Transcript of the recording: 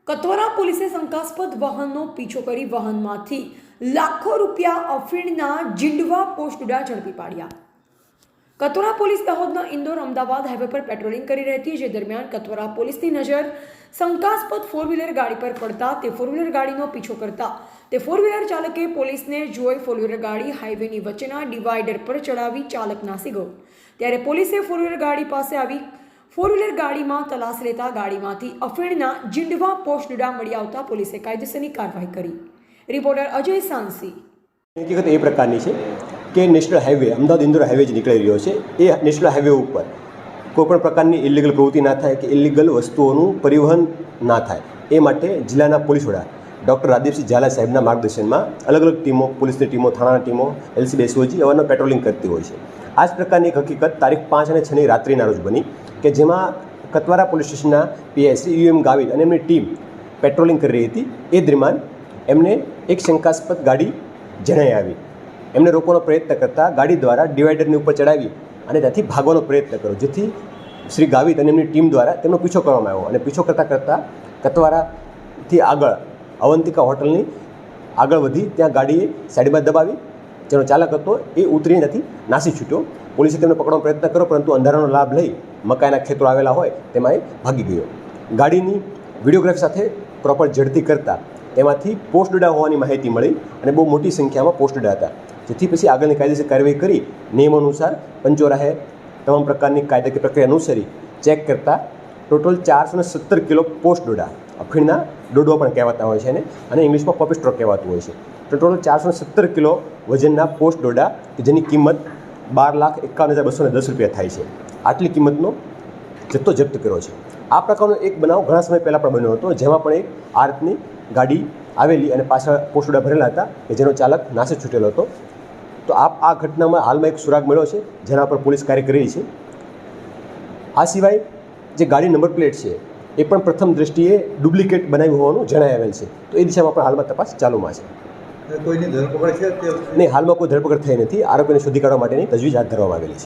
કતવરા પોલીસે શંકાસ્પદ વાહનનો પીછો કરી વાહનમાંથી લાખો રૂપિયા અફીણના જીંડવા પોસ્ટડા ઝડપી પાડ્યા। કતવરા પોલીસ દાહોદના ઇન્દોર અમદાવાદ હાઈવે પર પેટ્રોલિંગ કરી રહી હતી, જે દરમિયાન કતવરા પોલીસની નજર શંકાસ્પદ ફોર વ્હીલર ગાડી પર પડતા તે ફોર વ્હીલર ગાડીનો પીછો કરતા તે ફોર વ્હીલર ચાલકે પોલીસને જોઈ ફોર વ્હીલર ગાડી હાઈવેની વચ્ચેના ડિવાઈડર પર ચડાવી ચાલક નાસી ગયો। ત્યારે પોલીસે ફોર વ્હીલર ગાડી પાસે આવી ફોર વ્હીલર ગાડીમાં તલાશ લેતા ગાડીમાંથી અફીણના જીંડવા પોસ્ટડા મળી આવતા પોલીસે કાયદેસરની કાર્યવાહી કરી। રિપોર્ટર અજય સાંસી। હકીકત એ પ્રકારની છે કે national highway Ahmedabad Indore highway જે નીકળી રહ્યો છે એ નેશનલ હાઈવે ઉપર કોઈપણ પ્રકારની ઇલીગલ પ્રવૃત્તિ ના થાય કે ઇલીગલ વસ્તુઓનું પરિવહન ના થાય એ માટે જિલ્લાના પોલીસ વડા ડૉક્ટર રાદીપસિંહ ઝાલા સાહેબના માર્ગદર્શનમાં અલગ અલગ ટીમો, પોલીસની ટીમો, થાણાની ટીમો, એલસીબી એસઓજી અવારનવાર પેટ્રોલિંગ કરતી હોય છે। આ જ પ્રકારની એક હકીકત તારીખ 5 અને 6ની રાત્રિના રોજ બની કે જેમાં કતવારા પોલીસ સ્ટેશનના પીઆઈ શ્રી યુએમ ગાવિત અને એમની ટીમ પેટ્રોલિંગ કરી રહી હતી। એ દરમિયાન એમને એક શંકાસ્પદ ગાડી જણાઈ આવી। એમને રોકવાનો પ્રયત્ન કરતાં ગાડી દ્વારા ડિવાઈડરની ઉપર ચડાવી અને ત્યાંથી ભાગવાનો પ્રયત્ન કર્યો, જેથી શ્રી ગાવિત અને એમની ટીમ દ્વારા તેમનો પીછો કરવામાં આવ્યો અને પીછો કરતાં કતવારાથી આગળ અવંતિકા હોટલની આગળ વધી ત્યાં ગાડીએ સાઈડમાં દબાવી જેનો ચાલક હતો એ ઉતરીને ત્યાંથી નાસી છૂટ્યો। પોલીસે તેમને પકડવાનો પ્રયત્ન કર્યો, પરંતુ અંધારાનો લાભ લઈ મકાઈના ખેતરો આવેલા હોય તેમાં એ ભાગી ગયો। ગાડીની વિડીયોગ્રાફી સાથે પ્રોપર ઝડપી કરતાં તેમાંથી પોસ્ટડા હોવાની માહિતી મળી અને બહુ મોટી સંખ્યામાં પોસ્ટડા હતા, જેથી પછી આગળની કાયદેસર કાર્યવાહી કરી નિયમ અનુસાર પંચોરાહે તમામ પ્રકારની કાયદાકીય પ્રક્રિયા અનુસરી ચેક કરતાં ટોટલ 417 કિલો પોસ્ટડા, અફીણના ડોડો પણ કહેવાતા હોય છે અને ઇંગ્લિશમાં પોપી સ્ટ્રોક કહેવાતું હોય છે, તો ટોટલ 417 કિલો વજનના પોસ્ટ ડોડા કે જેની કિંમત 12,51,210 રૂપિયા થાય છે। આટલી કિંમતનો જથ્થો જપ્ત કર્યો છે। આ પ્રકારનો એક બનાવ ઘણા સમય પહેલાં પણ બન્યો હતો, જેમાં પણ એક આ રીતની ગાડી આવેલી અને પાછળ પોસ્ટડા ભરેલા હતા કે જેનો ચાલક નાસી છૂટેલો હતો। તો આ ઘટનામાં હાલમાં એક સુરાગ મળ્યો છે, જેના પર પોલીસ કાર્ય કરી રહી છે। આ સિવાય જે ગાડી નંબર પ્લેટ છે એ પણ પ્રથમ દ્રષ્ટિએ ડુપ્લિકેટ બનાવી હોવાનું જણાઈ આવેલ છે, તો એ દિશામાં પણ હાલમાં તપાસ ચાલુમાં છે। કોઈની ધરપકડ છે? નહીં, હાલમાં કોઈ ધરપકડ થઈ નથી। આરોપીને શોધી કાઢવા માટેની તજવીજ હાથ ધરવામાં આવેલી છે।